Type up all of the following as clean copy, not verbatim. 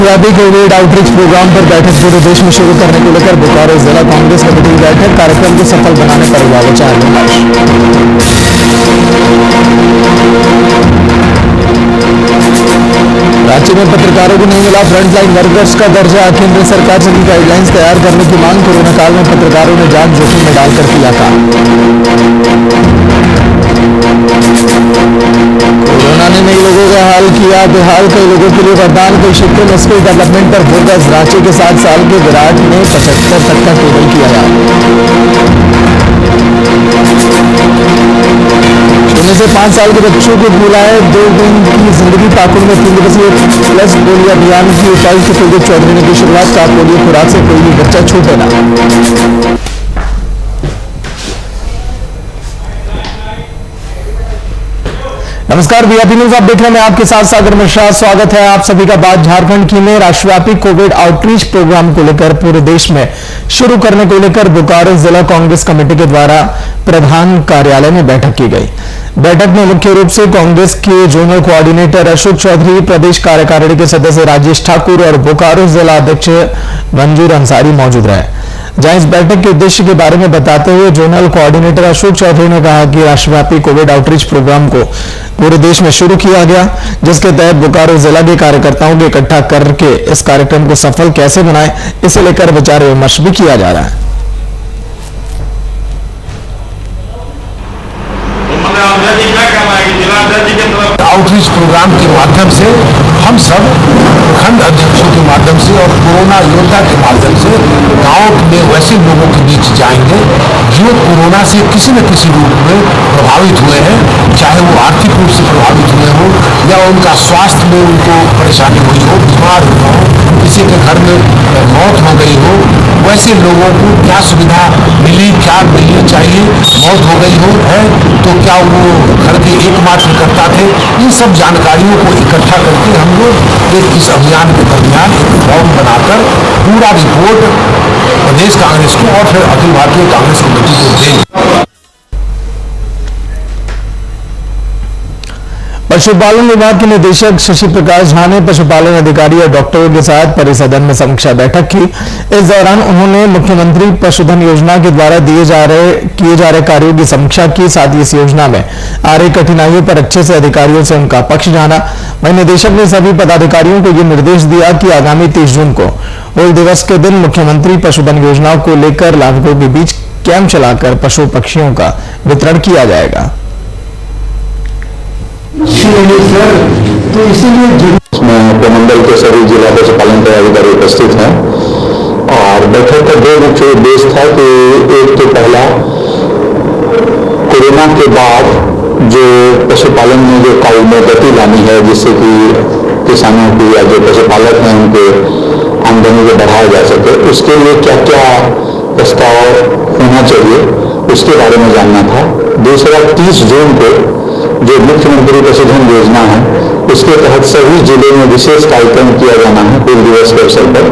राष्ट्रव्यापी Covid outreach programme पर बैठक पूरे देश में शुरू करने को लेकर बोकारो जिला कांग्रेस कमेटी की बैठक, कार्यक्रम को सफल बनाने पर हुआ विचार विमर्श। राज्य में पत्रकारों को नहीं मिला फ्रंटलाइन वर्कर्स का दर्जा, केंद्र सरकार से गाइडलाइंस तैयार करने की मांग। कोरोना काल में पत्रकारों ने जान जोखिम में डालकर किया काम। कोरोना ने नई लोगों का हाल किया बेहाल, कई लोगों के लिए वरदान, कई क्षेत्रों में स्किल डेवलपमेंट पर फोकस। रांची के 7 साल के विराट ने 75 तक का टेबल किया याद। शून्य से 5 साल के बच्चों को बुलाए 2 दिन की जिंदगी। पाकुड़ में 3 दिवसीय प्लस पोलियो अभियान की उपायुक्त कुलदीप चौधरी ने की शुरुआत। का पोलियो खुराक से कोई भी बच्चा छूटे ना। नमस्कार, वीआईपी न्यूज आप देख रहे हैं, आपके साथ सागर मिश्रा। स्वागत है आप सभी का। बात झारखंड की में राष्ट्रव्यापी कोविड आउटरीच प्रोग्राम को लेकर पूरे देश में शुरू करने को लेकर बोकारो जिला कांग्रेस कमेटी के द्वारा प्रधान कार्यालय में बैठक की गई। बैठक में मुख्य रूप से कांग्रेस के जोनल कोऑर्डिनेटर अशोक चौधरी, प्रदेश कार्यकारिणी के सदस्य राजेश ठाकुर और बोकारो जिला अध्यक्ष मंजूर अंसारी मौजूद रहे। जहां इस बैठक के उद्देश्य के बारे में बताते हुए जोनल कोऑर्डिनेटर अशोक चौधरी ने कहा कि राष्ट्रव्यापी कोविड आउटरीच प्रोग्राम को पूरे देश में शुरू किया गया, जिसके तहत बोकारो जिला के कार्यकर्ताओं को इकट्ठा करके इस कार्यक्रम को सफल कैसे बनाए, इसे लेकर विचार विमर्श भी किया जा रहा है। आउटरीच प्रोग्राम के माध्यम से हम सब खंड अध्यक्षों के माध्यम से और कोरोना योद्धा के माध्यम से गांव में वैसे लोगों के बीच जाएंगे जो कोरोना से किसी न किसी रूप में प्रभावित हुए हैं, चाहे वो आर्थिक रूप से प्रभावित हुए हो या उनका स्वास्थ्य में उनको परेशानी हुई हो, बीमार हुआ हो, किसी के घर में मौत हो गई हो, वैसे लोगों को क्या सुविधा मिली, क्या मिलनी चाहिए, मौत हो गई हो है तो क्या वो घर के एकमात्र कर्ता थे, इन सब जानकारियों को इकट्ठा करके हम लोग इस अभियान के दरमियान एक फॉर्म बनाकर पूरा रिपोर्ट प्रदेश कांग्रेस को और फिर अखिल भारतीय कांग्रेस कमेटी को देंगे। पशुपालन विभाग के निदेशक शशि प्रकाश झा ने पशुपालन अधिकारी और डॉक्टरों के साथ परिसदन में समीक्षा बैठक की। इस दौरान उन्होंने मुख्यमंत्री पशुधन योजना के द्वारा किए जा रहे कार्यों की समीक्षा की। साथ ही इस योजना में आ रही कठिनाइयों पर अच्छे से अधिकारियों से उनका पक्ष जाना। वहीं निदेशक ने सभी पदाधिकारियों को ये निर्देश दिया कि आगामी 30 जून को हुल दिवस के दिन मुख्यमंत्री पशुधन योजना को लेकर लाभुकों के बीच कैंप चलाकर पशु पक्षियों का वितरण किया जाएगा। इसमें प्रमंडल के सभी जिला पशुपालन पदाधिकारी उपस्थित हैं और बैठक का 2 मुख्य उद्देश्य था कि एक तो पहला कोरोना के बाद जो पशुपालन में जो काल में गति लानी है, जिससे कि किसानों की या जो पशुपालक हैं उनके आमदनी को बढ़ाया जा सके, उसके लिए क्या क्या प्रस्ताव होना चाहिए उसके बारे में जानना था। दूसरा 30 जून को जो मुख्यमंत्री पशुधन योजना है उसके तहत सभी जिले में विशेष कार्यक्रम किया जाना है हुल दिवस के अवसर पर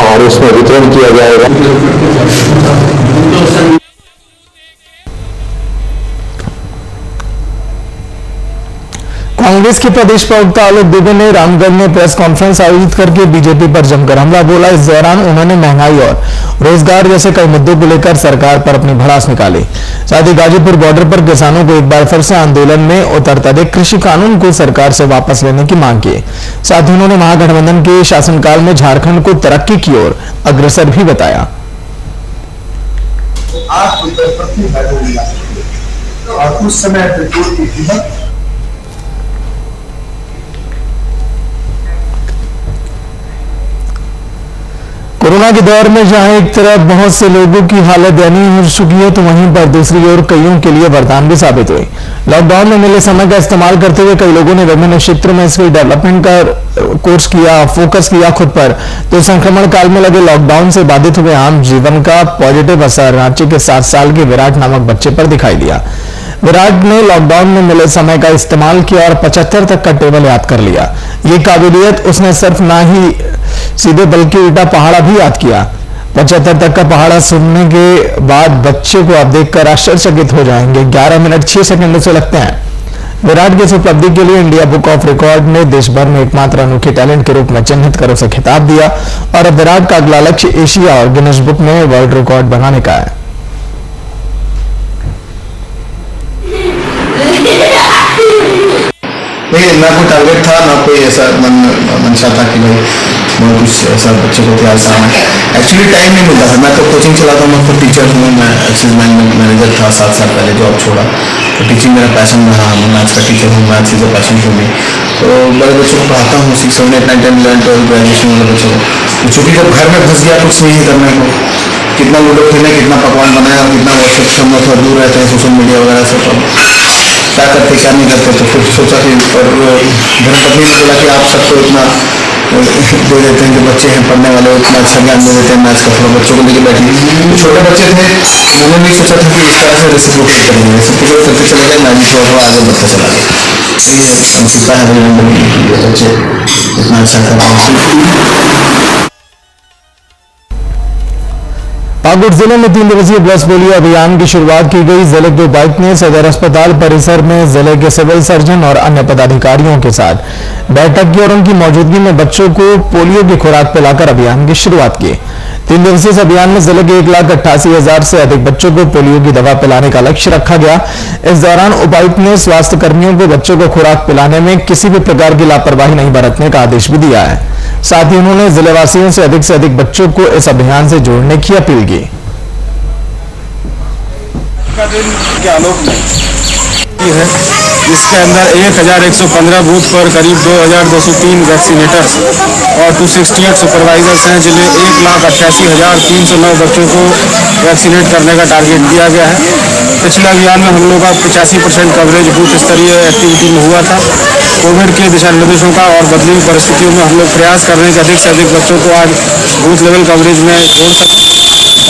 और उसमें वितरण किया जाएगा। कांग्रेस के प्रदेश प्रवक्ता आलोक दुबे ने रामगढ़ में प्रेस कॉन्फ्रेंस आयोजित करके बीजेपी पर जमकर हमला बोला। इस दौरान उन्होंने महंगाई और रोजगार जैसे कई मुद्दों को लेकर सरकार पर अपनी भड़ास निकाली। साथ ही गाजीपुर बॉर्डर पर किसानों को एक बार फिर से आंदोलन में उतरता देख कृषि कानून को सरकार से वापस लेने की मांग की। साथ ही उन्होंने महागठबंधन के शासनकाल में झारखंड को तरक्की की ओर अग्रसर भी बताया। और उस समय पेट्रोल की कीमत कोरोना के दौर में जहां एक तरफ बहुत से लोगों की हालत दयनीय हो चुकी है, तो वहीं पर दूसरी ओर कईयों के लिए वरदान भी साबित हुई। लॉकडाउन में मिले समय का इस्तेमाल करते हुए कई लोगों ने विभिन्न क्षेत्रों में स्किल डेवलपमेंट का कोर्स किया, फोकस किया खुद पर। तो संक्रमण काल में लगे लॉकडाउन से बाधित हुए आम जीवन का पॉजिटिव असर रांची के 7 साल के विराट नामक बच्चे पर दिखाई दिया। विराट ने लॉकडाउन में मिले समय का इस्तेमाल किया और 75 तक का टेबल याद कर लिया। ये काबिलियत उसने सिर्फ ना ही सीधे बल्कि उल्टा पहाड़ा भी याद किया। 75 तक का पहाड़ा सुनने के बाद बच्चे को आप देखकर आश्चर्यचकित हो जाएंगे। 11 मिनट 6 सेकंड से लगते हैं। विराट की इस उपलब्धि के लिए इंडिया बुक ऑफ रिकॉर्ड ने देश भर में एकमात्र अनोखे टैलेंट के रूप में चिन्हित कर उसे खिताब दिया और अब विराट का अगला लक्ष्य एशिया और गिनीज बुक में वर्ल्ड रिकॉर्ड बनाने का है। नहीं, ना कोई टारगेट था, ना कोई ऐसा मंशा था कि भाई मैं कुछ ऐसा बच्चे को तैयार करना है। एक्चुअली टाइम नहीं मिलता था। मैं तो कोचिंग चलाता हूँ, मैं खुद टीचर हूँ, मैं एक्सिस बैंक में मैनेजर था, 7 साल पहले जॉब छोड़ा। तो टीचिंग मेरा पैशन रहा, मैं मैथ्स का टीचर हूँ, maths is a passion for me. तो बड़े बच्चों को पढ़ाता हूँ, 6, 7, 8, 9, 10, 11, 12 ग्रेजुएशन वाले बच्चों को। तो चूँकि जब घर में फंस गया कुछ नहीं करने को, कितना लूडो खेले, कितना पकवान बनाया और कितना व्हाट्सएप से हम लोग थोड़ा दूर रहते हैं सोशल मीडिया वगैरह से, तो क्या करते क्या नहीं करते। तो फिर सोचा कि धर्मपत्नी ने बोला कि आप सबको इतना दे देते हैं, जो बच्चे हैं पढ़ने वाले इतना अच्छा ज्ञान दे देते हैं मैथ्स का, थोड़ा बच्चों को लेके बैठी। तो छोटे बच्चे थे, उन्होंने नहीं सोचा था कि इस तरह से रेसिप्रोकेट करेंगे। रेसिप्रोकेट करते चले गए, मैं भी थोड़ा आगे बढ़ते चला गया। तो ये अनसिकता है ये बच्चे इतना अच्छा कर रहे हैं। पाकुड़ जिले में 3 दिवसीय पल्स पोलियो अभियान की शुरुआत की गई। जिले के उपायुक्त ने सदर अस्पताल परिसर में जिले के सिविल सर्जन और अन्य पदाधिकारियों के साथ बैठक की और उनकी मौजूदगी में बच्चों को पोलियो की खुराक पिलाकर अभियान की शुरुआत की। 3 दिवसीय इस अभियान में जिले के 1,88,000 से अधिक बच्चों को पोलियो की दवा पिलाने का लक्ष्य रखा गया। इस दौरान उपायुक्त ने स्वास्थ्य कर्मियों को बच्चों को खुराक पिलाने में किसी भी प्रकार की लापरवाही नहीं बरतने का आदेश भी दिया है। साथ ही उन्होंने जिलेवासियों से अधिक बच्चों को इस अभियान से जोड़ने की अपील की। के आलोक में है, जिसके अंदर 1,115 बूथ पर करीब 2,203 वैक्सीनेटर्स और 268 सुपरवाइजर्स हैं, जिन्हें 1,88,309 बच्चों को वैक्सीनेट करने का टारगेट दिया गया है। पिछले अभियान में हम लोग का 85% कवरेज बूथ स्तरीय एक्टिविटी में हुआ था। कोविड के दिशा निर्देशों का और बदली हुई परिस्थितियों में हम लोग प्रयास कर रहे हैं कि अधिक से अधिक बच्चों को आज बूथ लेवल कवरेज में जोड़ सकें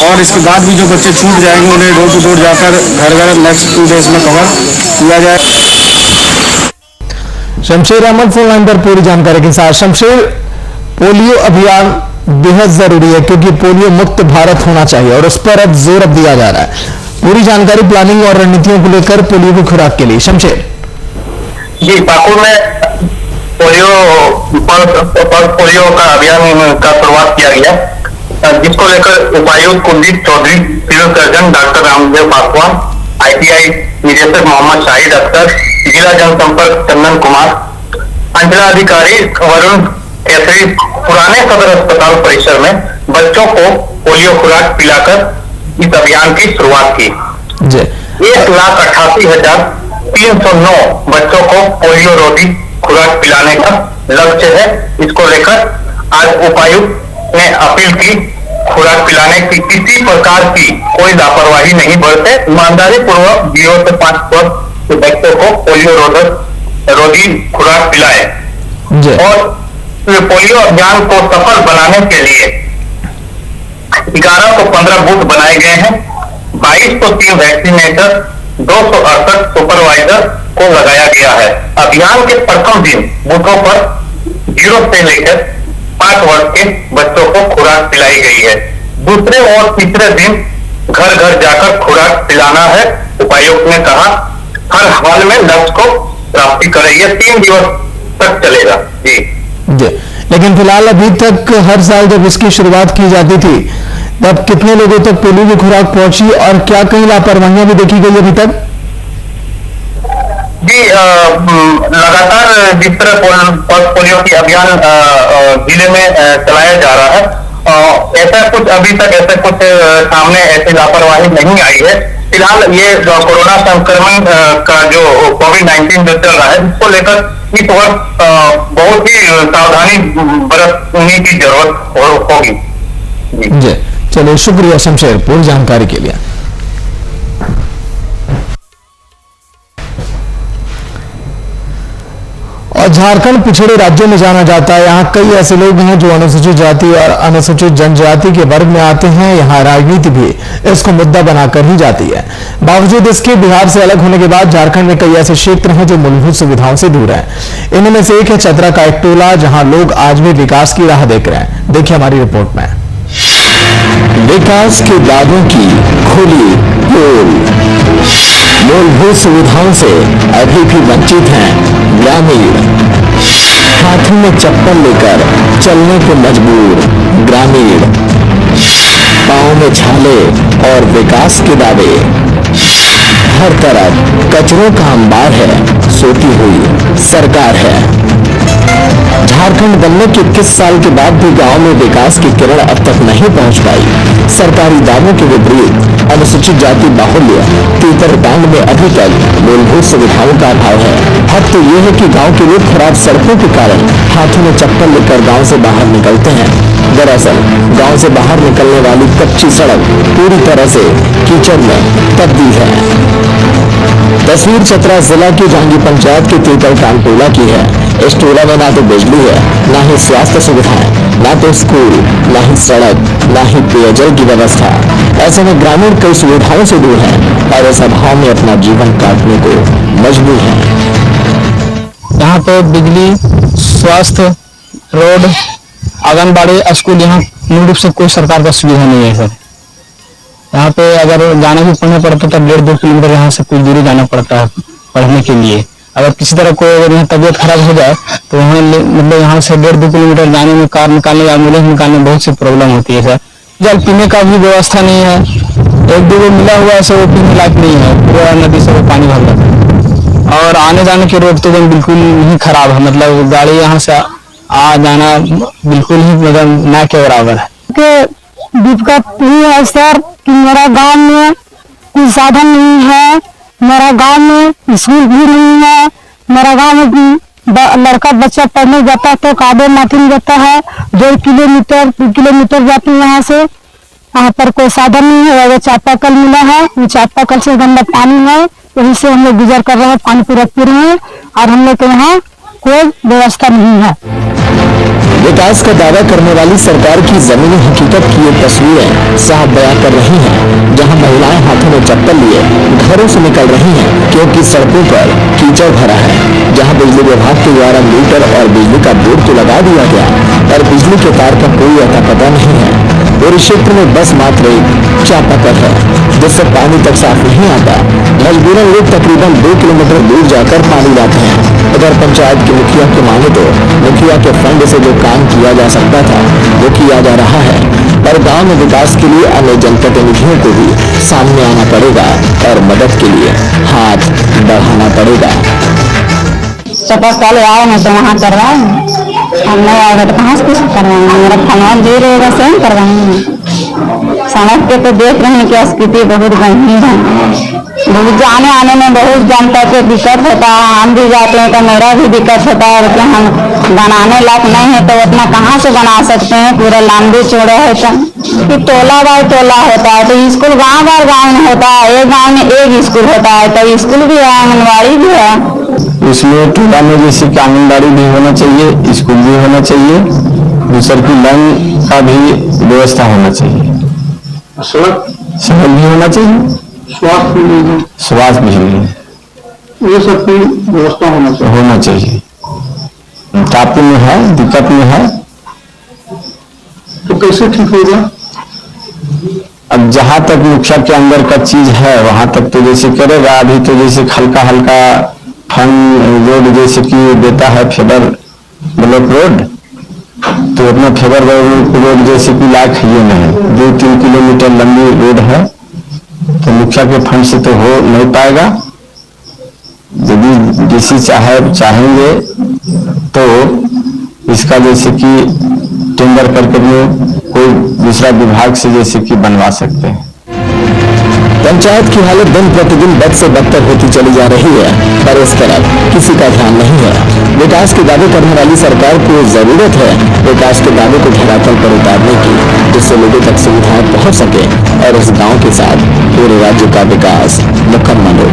और इसके बाद भी जो बच्चे छूट जाएंगे उन्हें डोर टू डोर जाकर घर घर नेक्स्ट 2 डेज में कवर किया जाए। शमशेर अहमद फोन लाइन पर पूरी जानकारी के साथ। शमशेर, पोलियो अभियान बेहद जरूरी है क्योंकि पोलियो मुक्त भारत होना चाहिए और उस पर अब जोर अब दिया जा रहा है। पूरी जानकारी, प्लानिंग और रणनीतियों को लेकर पोलियो की खुराक के लिए। शमशेर जी, पाकुड़ में पोलियो का अभियान का शुरुआत किया गया, जिसको लेकर उपायुक्त Kuldeep Chaudhary, civil surgeon doctor Ramdev Paswan, ITI निदेशक मोहम्मद शाहिद अख्तर, जिला जनसंपर्क चंदन कुमार, अंचलाधिकारी वरुण केसरी पुराने सदर अस्पताल परिसर में बच्चों को पोलियो खुराक पिलाकर इस अभियान की शुरुआत की। 1,88,309 बच्चों को पोलियो रोधी खुराक पिलाने का लक्ष्य है। इसको लेकर आज उपायुक्त ने अपील की, खुराक पिलाने की किसी प्रकार की कोई लापरवाही नहीं बरते, ईमानदारी पूर्वक 0 से 5 वर्ष के बच्चों को पोलियो रोधी खुराक पिलाए। और पोलियो अभियान को सफल बनाने के लिए 1115 बूथ बनाए गए हैं, 2203 वैक्सीनेटर, 268 सुपरवाइजर को लगाया गया है। अभियान के प्रथम दिन बूथों पर 0 से लेकर 5 वर्ष के बच्चों को खुराक पिलाई गई है। दूसरे और तीसरे दिन घर घर जाकर खुराक पिलाना है। उपायुक्त ने कहा हर हाल में लक्ष्य को प्राप्ति करें। ये 3 दिवस तक चलेगा। जी, लेकिन फिलहाल अभी तक हर साल जब इसकी शुरुआत की जाती थी तब कितने लोगों तक पोलियो की खुराक पहुंची और क्या कहीं लापरवाहियां भी देखी गई अभी तक? जी, लगातार जिस तरह पोलियो की अभियान जिले में चलाया जा रहा है, ऐसा कुछ अभी तक सामने ऐसी लापरवाही नहीं आई है। फिलहाल ये कोरोना संक्रमण का जो कोविड-19 जो चल रहा है, इसको लेकर इस वर्ष बहुत ही सावधानी बरतने की जरूरत होगी। जी, चलिए, शुक्रिया शमशेर पूरी जानकारी के लिए। और झारखंड पिछड़े राज्यों में जाना जाता है। यहाँ कई ऐसे लोग हैं जो अनुसूचित जाति और अनुसूचित जनजाति के वर्ग में आते हैं। यहाँ राजनीति भी इसको मुद्दा बनाकर ही जाती है। बावजूद इसके बिहार से अलग होने के बाद झारखंड में कई ऐसे क्षेत्र हैं जो मूलभूत सुविधाओं से दूर हैं। इनमें से एक है चतरा का एक टोला, जहाँ लोग आज भी विकास की राह देख रहे हैं। देखिए हमारी रिपोर्ट में। विकास के दावों की खुली पोल, मूलभूत सुविधाओं से अभी भी वंचित हैं ग्रामीण। हाथों में चप्पल लेकर चलने को मजबूर ग्रामीण। पाँव में छाले और विकास के दावे। हर तरफ कचरों का अंबार है, सोती हुई सरकार है। झारखंड बनने के 21 साल के बाद भी गांव में विकास की किरण अब तक नहीं पहुंच पाई। सरकारी दावों के विपरीत अनुसूचित जाति बाहुल्य तीतरकांड में अभी तक मूलभूत सुविधाओं का अभाव है। हद तो ये है कि गांव के लोग खराब सड़कों के कारण हाथों में चप्पल लेकर गांव से बाहर निकलते हैं। दरअसल गांव से बाहर निकलने वाली कच्ची सड़क पूरी तरह से कीचड़ में तब्दील है। तस्वीर चतरा जिला की जांगी पंचायत के तीतरकांड टोला की है। इस टोला में ना तो बिजली है, ना ही स्वास्थ्य सुविधाएं, ना तो स्कूल, ना ही सड़क, ना ही पेयजल की व्यवस्था। ऐसे में ग्रामीण कई सुविधाओं से दूर हैं और इस अभाव में अपना जीवन काटने को मजबूर हैं। यहाँ पे बिजली, स्वास्थ्य, रोड, आंगनबाड़ी, स्कूल, यहाँ मूल रूप से कोई सरकार का सुविधा नहीं है सर। यहाँ पे अगर जाना भी पढ़ने पड़ता तो 1.5-2 किलोमीटर यहाँ से कुछ दूरी जाना पड़ता है पढ़ने के लिए। अगर किसी तरह कोई अगर यहाँ तबीयत खराब हो जाए तो वहाँ मतलब यहाँ से 1.5-2 किलोमीटर जाने में, कार निकालने, एम्बुलेंस निकालने में बहुत सी प्रॉब्लम होती है सर। जल पीने का भी व्यवस्था नहीं है, 1-2 गो मिला हुआ है सो वो पीने लायक नहीं है, पूरा नदी से वो पानी भर जाता है। और आने जाने की रोड तो एकदम बिल्कुल ही खराब है, मतलब गाड़ी यहाँ से आ जाना बिल्कुल ही मतलब ना के बराबर है। दिक्कत ये है सर कि मेरा गांव में कोई साधन नहीं है, मेरा गांव में स्कूल भी नहीं है, मेरा गांव में लड़का बच्चा पढ़ने जाता है तो कादे माटी में जाता है, 1.5 किलोमीटर जाते हैं यहाँ से। यहाँ पर कोई साधन नहीं है। अगर चापाकल मिला है, वो चापाकल से गंदा पानी है, वही से हम लोग गुजर कर रहे हैं, पानी पूरा पी रहे हैं और हम लोग के यहाँ कोई व्यवस्था नहीं है। विकास का दावा करने वाली सरकार की जमीनी हकीकत की ये तस्वीरें साफ बयां कर रही हैं, जहां महिलाएं हाथों में चप्पल लिए घरों से निकल रही हैं क्योंकि सड़कों पर कीचड़ भरा है। जहां बिजली विभाग के द्वारा मीटर और बिजली का बोर्ड तो लगा दिया गया पर बिजली के तार का कोई अता पता नहीं है। पूरे क्षेत्र में बस मात्र एक चापाकल है जिससे पानी तक साफ नहीं आता। मजबूरन लोग तकरीबन 2 किलोमीटर दूर जाकर पानी लाते हैं। उधर पंचायत के मुखिया के माने तो मुखिया के फंड से जो काम किया जा सकता था वो किया जा रहा है, पर गांव में विकास के लिए अन्य जनप्रतिनिधियों को भी सामने आना पड़ेगा और मदद के लिए हाथ बढ़ाना पड़ेगा। चापाकल आए हैं तो वहाँ करवाए, हम नहीं आएगा तो कहाँ से कुछ करवाएंगे। मेरा फलवान दे रहेगा स्वयं करवाएंगे। सड़क पे तो देख रहे हैं कि स्थिति बहुत गंभीर है, बहुत जाने आने में बहुत जनता को दिक्कत होता है। हम भी जाते हैं तो मेरा भी दिक्कत होता है कि हम बनाने लायक नहीं है तो उतना कहाँ से बना सकते हैं। पूरा लंबे चौड़े है तो टोला बाय टोला होता है तो स्कूल गाँव बार गाँव में होता है, एक गाँव में एक स्कूल होता है तो स्कूल भी है, आंगनबाड़ी भी है। इसमें टोला में जैसे कि आंगनबाड़ी भी होना चाहिए, स्कूल भी होना चाहिए, दूसर की लाइन का भी व्यवस्था होना चाहिए, सड़क भी होना चाहिए, स्वास्थ्य भी, ये सब की व्यवस्था होना चाहिए। काफी में है, दिक्कत में है तो कैसे ठीक होगा? अब जहाँ तक मुखिया के अंदर का चीज है वहां तक तो जैसे करेगा। अभी तो जैसे हल्का हल्का फंड रोड जैसे कि देता है फेबर ब्लॉक रोड, तो अपना फेबर रोड जैसे कि लायक ये नहीं, 2-3 किलोमीटर लंबी रोड है तो मुखिया के फंड से तो हो नहीं पाएगा। यदि डीसी चाहेंगे तो इसका जैसे कि टेंडर करके कोई दूसरा विभाग से जैसे कि बनवा सकते हैं। पंचायत की हालत दिन प्रतिदिन बद से बदतर होती चली जा रही है, पर इस तरफ किसी का ध्यान नहीं है। विकास के दावे करने वाली सरकार को जरूरत है विकास के दावे को धरातल पर उतारने की, जिससे लोगों तक सुविधाएं पहुंच सके और इस गांव के साथ पूरे राज्य का विकास मुकम्मल हो।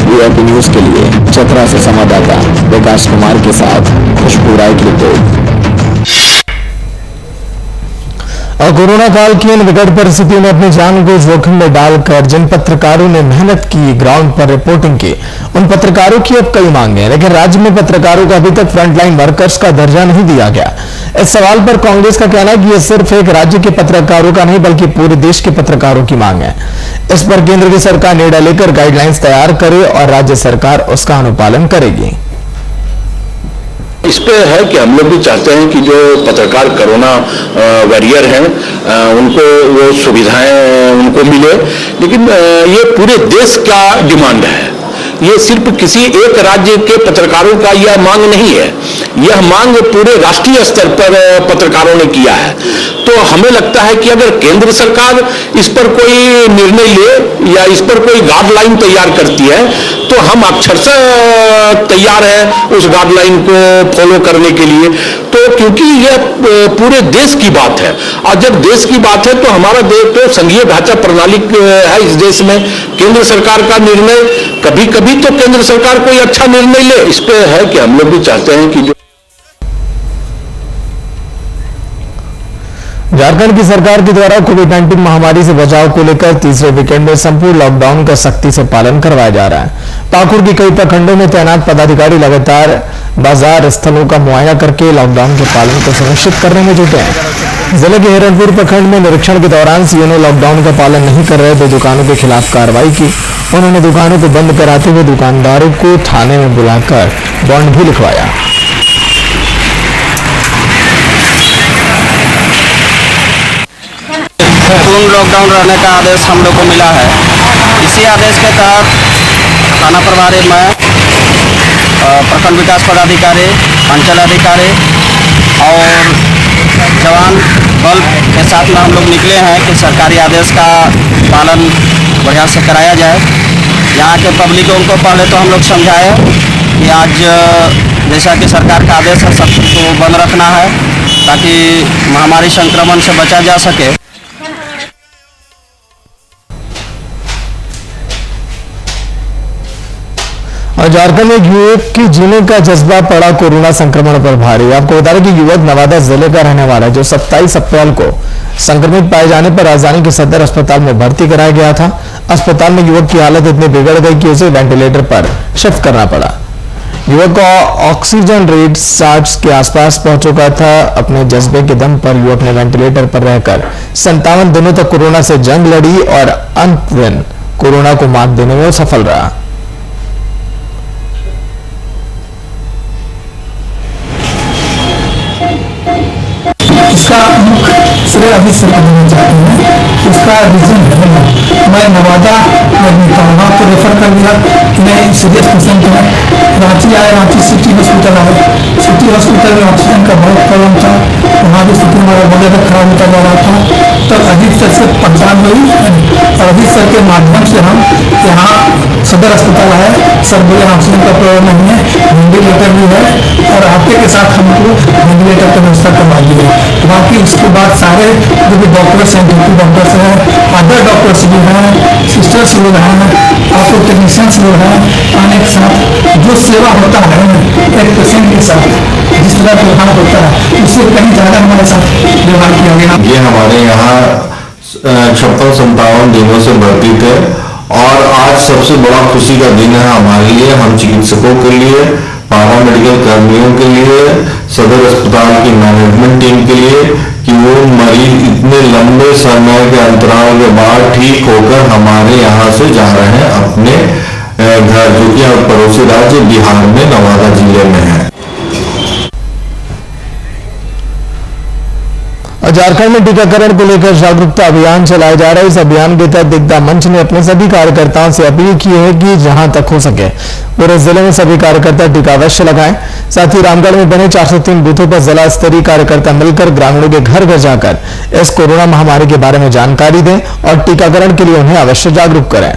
वीआईपी न्यूज के लिए चतरा से संवाददाता विकास कुमार के साथ खुशबू राय की रिपोर्ट। और कोरोना काल की इन विकट परिस्थितियों में अपनी जान को जोखिम में डालकर जिन पत्रकारों ने मेहनत की, ग्राउंड पर रिपोर्टिंग की, उन पत्रकारों की अब कई मांगे हैं, लेकिन राज्य में पत्रकारों को अभी तक फ्रंटलाइन वर्कर्स का दर्जा नहीं दिया गया। इस सवाल पर कांग्रेस का कहना है कि यह सिर्फ एक राज्य के पत्रकारों का नहीं बल्कि पूरे देश के पत्रकारों की मांग है। इस पर केंद्र की सरकार निर्णय लेकर गाइडलाइंस तैयार करे और राज्य सरकार उसका अनुपालन करेगी। इस पे है कि हम लोग भी चाहते हैं कि जो पत्रकार कोरोना वॉरियर हैं उनको वो सुविधाएं उनको मिले, लेकिन ये पूरे देश का डिमांड है। ये सिर्फ किसी एक राज्य के पत्रकारों का यह मांग नहीं है, यह मांग पूरे राष्ट्रीय स्तर पर पत्रकारों ने किया है। तो हमें लगता है कि अगर केंद्र सरकार इस पर कोई निर्णय ले या इस पर कोई गाइडलाइन तैयार करती है तो हम अक्षरशः तैयार हैं उस गाइडलाइन को फॉलो करने के लिए। तो क्योंकि यह पूरे देश की बात है, और जब देश की बात है तो हमारा देश तो संघीय ढांचा प्रणाली है इस देश में। केंद्र सरकार का निर्णय कभी कभी तो केंद्र सरकार कोई अच्छा निर्णय ले, इस पे है कि हम लोग भी चाहते हैं कि जो झारखंड की सरकार के द्वारा कोविड-19 महामारी से बचाव को लेकर तीसरे वीकेंड में संपूर्ण लॉकडाउन का सख्ती से पालन करवाया जा रहा है। पाकुड़ के कई प्रखंडों में तैनात पदाधिकारी लगातार बाजार स्थलों का मुआयना करके लॉकडाउन के पालन को सुनिश्चित करने में जुटे हैं। जिले के हिरणपुर प्रखंड में निरीक्षण के दौरान सीएनओ लॉकडाउन का पालन नहीं कर रहे तो दुकानों के खिलाफ कार्रवाई की। उन्होंने दुकानों को बंद कराते हुए दुकानदारों को थाने में बुलाकर बॉन्ड भी लिखवाया। पूर्ण लॉकडाउन रहने का आदेश हम लोग को मिला है। इसी आदेश के तहत थाना प्रभारी में प्रखंड विकास पदाधिकारी, अंचल अधिकारी और जवान बल के साथ में हम लोग निकले हैं कि सरकारी आदेश का पालन बढ़िया से कराया जाए। यहाँ के पब्लिकों को पहले तो हम लोग समझाए कि आज जैसा कि सरकार का आदेश है सबको बंद रखना है ताकि महामारी संक्रमण से बचा जा सके। और झारखंड में युवक की जीने का जज्बा पड़ा कोरोना संक्रमण पर भारी। आपको बता दें कि युवक नवादा जिले का रहने वाला है जो 27 अप्रैल को संक्रमित पाए जाने पर राजधानी के सदर अस्पताल में भर्ती कराया गया था। अस्पताल में युवक की हालत इतनी बिगड़ गई कि उसे वेंटिलेटर पर शिफ्ट करना पड़ा। युवक का ऑक्सीजन रेट 60 के आसपास पहुंच चुका था। अपने जज्बे के दम पर युवक ने वेंटिलेटर पर रहकर 57 दिनों तक कोरोना से जंग लड़ी और अंत दिन कोरोना को मात देने में सफल रहा। इसका मुख्य श्रेय अभी सरकार देना चाहते हैं। उसका रीजन है मैं नवादा वहाँ को रेफर कर दिया कि मैं सीरियस पेशेंट है। रांची आए, रांची सिटी हॉस्पिटल आए। सिटी हॉस्पिटल में ऑक्सीजन का बहुत प्रॉब्लम था, वहाँ भी स्थिति हमारा बहुत ज़्यादा खराब होता जा रहा था। तब अजीत सर से पहचान हुई और अजीत सर के माध्यम से हम यहाँ सदर अस्पताल आए। सर बोले ऑक्सीजन का प्रॉब्लम नहीं है, वेंटिलेटर भी है और आपके के साथ हमको वेंटिलेटर का व्यवस्था करवा दी है। बाकी उसके बाद सारे जो भी डॉक्टर्स हैं, ड्यूटी डॉक्टर्स हैं, अदर डॉक्टर्स भी हैं, सिस्टर्स लोग हैं, आपको टेक्नीशियंस लोग हैं, आने के साथ जो सेवा होता है एक पेशेंट के साथ जिस तरह व्यवहार होता है उससे कहीं ज़्यादा हमारे साथ व्यवहार किया गया। ये हमारे यहाँ 56-57 दिनों से भर्ती थे और आज सबसे बड़ा खुशी का दिन है हमारे लिए, हम चिकित्सकों के लिए, पारा मेडिकल कर्मियों के लिए, सदर अस्पताल की मैनेजमेंट टीम के लिए कि वो मरीज इतने लंबे समय के अंतराल के बाद ठीक होकर हमारे यहाँ से जा रहे हैं अपने घर, जो कि पड़ोसी राज्य बिहार में नवादा जिले में है। और झारखंड में टीकाकरण को लेकर जागरूकता अभियान चलाया जा रहा है। इस अभियान के तहत दिग्धा मंच ने अपने सभी कार्यकर्ताओं से अपील की है कि जहां तक हो सके पूरे जिले में सभी कार्यकर्ता टीका अवश्य लगाएं। साथ ही रामगढ़ में बने 403 बूथों पर जिला स्तरीय कार्यकर्ता मिलकर ग्रामीणों के घर घर जाकर इस कोरोना महामारी के बारे में जानकारी दें और टीकाकरण के लिए उन्हें अवश्य जागरूक करें।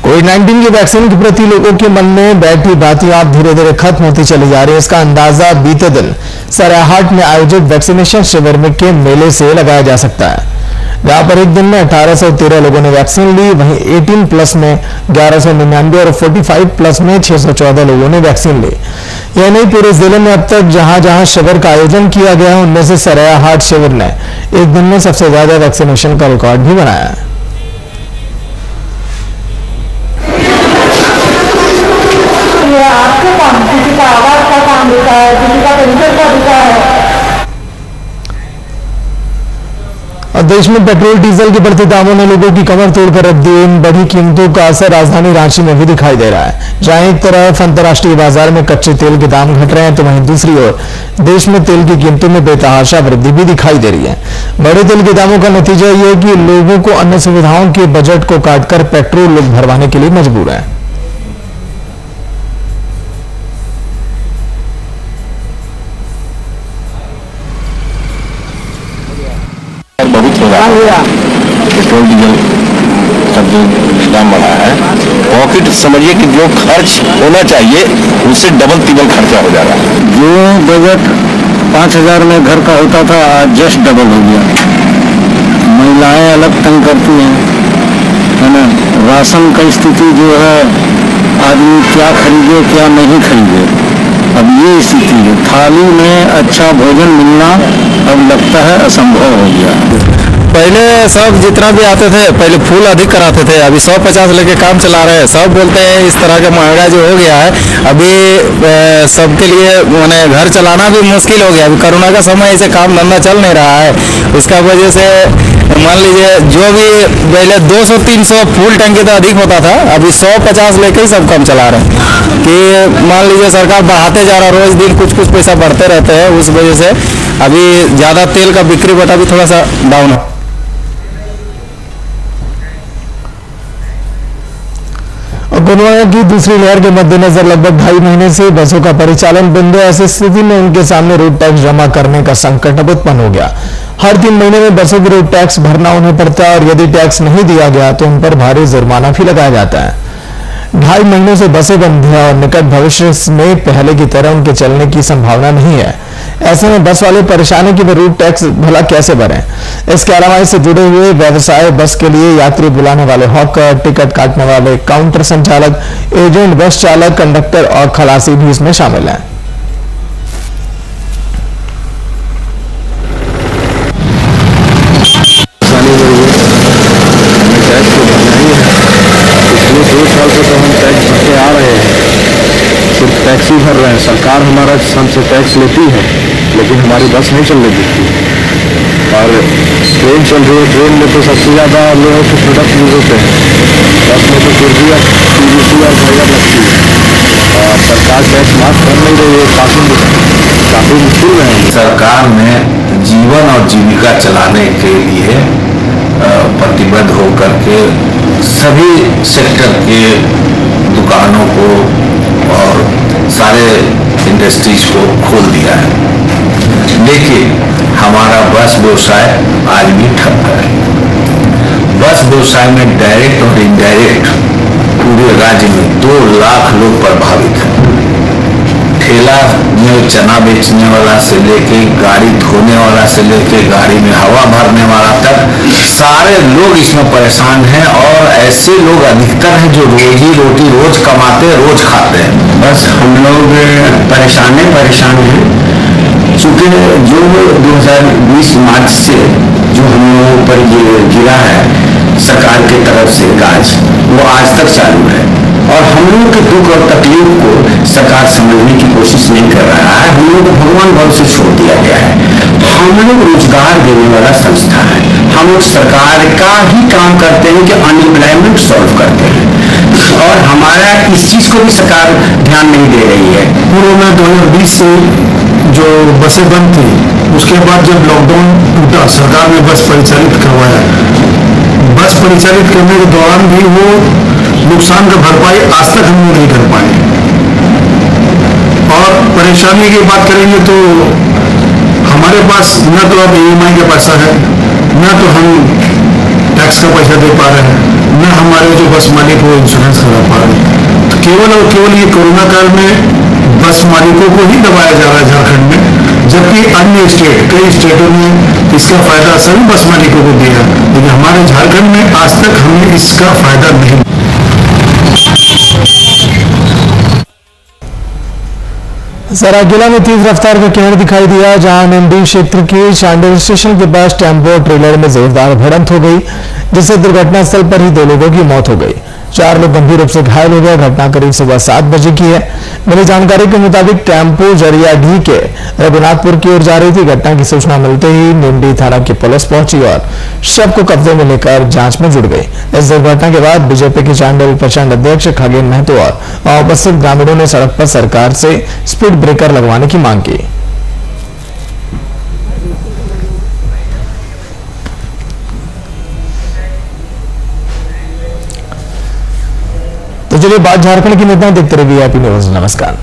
कोविड-19 की वैक्सीन के प्रति लोगों के मन में बैठी बातें अब धीरे धीरे खत्म होती चली जा रही है। इसका अंदाजा बीते दिन सरायहाट में आयोजित वैक्सीनेशन शिविर में के मेले से लगाया जा सकता है, जहां पर एक दिन में 1813 लोगों ने वैक्सीन ली। वहीं 18 प्लस में 1199 और 45 प्लस में 614 लोगों ने वैक्सीन ली। यह नहीं, पूरे जिले में अब तक जहां जहां शिविर का आयोजन किया गया उनमें से सरायहाट शिविर ने एक दिन में सबसे ज्यादा वैक्सीनेशन का रिकॉर्ड भी बनाया है। आपके काम किसी का आवाज का काम देता है, किसी देश में पेट्रोल डीजल के बढ़ते दामों ने लोगों की कमर तोड़कर रख दी। इन बढ़ी कीमतों का असर राजधानी रांची में भी दिखाई दे रहा है। जहां एक तरफ अंतर्राष्ट्रीय बाजार में कच्चे तेल के दाम घट रहे हैं, तो वहीं दूसरी ओर देश में तेल की कीमतों में बेतहाशा वृद्धि भी दिखाई दे रही है। बड़े तेल के दामों का नतीजा ये है कि लोगों को अन्य सुविधाओं के बजट को काटकर पेट्रोल लोग भरवाने के लिए मजबूर हैं। बहुत हो रहा है, पेट्रोल डीजल सब जो दाम बढ़ा है, पॉकेट समझिए कि जो खर्च होना चाहिए उससे डबल तिबल खर्चा हो जा रहा है। जो बजट 5,000 में घर का होता था, आज जस्ट डबल हो गया। महिलाएं अलग तंग करती हैं, है ना। राशन का स्थिति जो है, आदमी क्या खरीदे क्या नहीं खरीदे, अब ये स्थिति है। थाली में अच्छा भोजन मिलना अब लगता है असंभव हो गया। पहले सब जितना भी आते थे, पहले फूल अधिक कराते थे, अभी 150 लेके काम चला रहे हैं। सब बोलते हैं इस तरह का महंगा जो हो गया है, अभी सबके लिए मैंने घर चलाना भी मुश्किल हो गया। अभी कोरोना का समय, ऐसे काम धंधा चल नहीं रहा है, उसका वजह से मान लीजिए जो भी पहले 200-300 फूल टंकी तो अधिक होता था, अभी 150 लेके ही सब काम चला रहे हैं। कि मान लीजिए सरकार बढ़ाते जा रहा, रोज दिन कुछ कुछ पैसा बढ़ते रहते हैं, उस वजह से अभी ज़्यादा तेल का बिक्री बटा भी थोड़ा सा डाउन है। कोरोना की दूसरी लहर के मद्देनजर लगभग 2.5 महीने से बसों का परिचालन बंद है। ऐसी स्थिति में उनके सामने रोड टैक्स जमा करने का संकट अब उत्पन्न हो गया। हर 3 महीने में बसों की रोड टैक्स भरना उन्हें पड़ता है और यदि टैक्स नहीं दिया गया तो उन पर भारी जुर्माना भी लगाया जाता है। 2.5 महीनों से बसें बंद है और निकट भविष्य में पहले की तरह उनके चलने की संभावना नहीं है। ऐसे में बस वाले परेशान हैं कि वे रूट टैक्स भला कैसे भरें। इसके अलावा इससे जुड़े हुए व्यवसाय, बस के लिए यात्री बुलाने वाले हॉकर, टिकट काटने वाले काउंटर संचालक, एजेंट, बस चालक, कंडक्टर और खलासी भी इसमें शामिल हैं। टैक्स ही भर रहे हैं, सरकार हमारा हमसे टैक्स लेती है, लेकिन हमारी बस नहीं चलने देती। और ट्रेन चल रही है, ट्रेन में तो सबसे ज़्यादा लोगों के प्रोडक्ट यूज होते हैं, बस में तो फिर भी PVC और फाइबर लगती है और सरकार टैक्स माफ कर नहीं रही है। काफ़ी मुश्किल में है। सरकार ने जीवन और जीविका चलाने के लिए प्रतिबद्ध होकर के सभी सेक्टर के दुकानों को और सारे इंडस्ट्रीज को खोल दिया है, लेकिन हमारा बस व्यवसाय आज भी ठप है। बस व्यवसाय में डायरेक्ट और इनडायरेक्ट पूरे राज्य में 2 लाख लोग प्रभावित हैं। ठेला में चना बेचने वाला से लेके, गाड़ी धोने वाला से लेके, गाड़ी में हवा भरने वाला तक सारे लोग इसमें परेशान हैं। और ऐसे लोग अधिकतर हैं जो रोजी रोटी रोज कमाते, रोज खाते हैं। बस हम लोग परेशान हैं, चूँकि जो 2020 मार्च से जो हम लोगों पर ये गिरा है सरकार की तरफ से गाज, वो आज तक चालू है और हम लोगों के दुख और तकलीफ को सरकार समझने की कोशिश नहीं कर रहा है। हम लोगों को भगवान भाव से छोड़ दिया गया है। हम लोग रोजगार देने वाला संस्था है, हम लोग सरकार का ही काम करते हैं कि अनएम्प्लॉयमेंट सॉल्व करते हैं और हमारा इस चीज को भी सरकार ध्यान नहीं दे रही है। पूर्व में 2020 से जो बसें बंद थी, उसके बाद जब लॉकडाउन टूटा, सरकार ने बस परिचालित करवाया। बस परिचालित करने के दौरान भी वो नुकसान का भरपाई आज तक हम नहीं कर पाए। और परेशानी की बात करेंगे तो हमारे पास न तो अब EMI का पैसा है, न तो हम टैक्स का पैसा दे पा रहे हैं, न हमारे जो बस मालिक वो इंश्योरेंस करा पा रहे हैं। तो केवल और केवल ये कोरोना काल में बस मालिकों को ही दबाया जा रहा है झारखंड में, जबकि अन्य स्टेट, कई स्टेटों में इसका फायदा सभी बस मालिकों को दिया, लेकिन हमारे झारखंड में आज तक हमें इसका फायदा नहीं। सरायकेला में तेज रफ्तार का कहर दिखाई दिया, जहां नंदी क्षेत्र के चांडिल स्टेशन के पास टेम्पो और ट्रेलर में जोरदार भिड़ंत हो गई, जिससे दुर्घटना स्थल पर ही 2 लोगों की मौत हो गई। 4 लोग गंभीर रूप से घायल हो गए। घटना करीब सुबह 7 बजे की है। मिली जानकारी के मुताबिक टेम्पो जरियाडीह के रघुनाथपुर की ओर जा रही थी। घटना की सूचना मिलते ही निंडी थाना की पुलिस पहुंची और शव को कब्जे में लेकर जांच में जुट गई। इस दुर्घटना के बाद बीजेपी के चांडिल प्रचंड अध्यक्ष खगेन महतो और उपस्थित ग्रामीणों ने सड़क पर सरकार से स्पीड ब्रेकर लगवाने की मांग की। तो चलिए बात झारखंड की नेताएं देखते रहिए वीआईपी न्यूज। नमस्कार।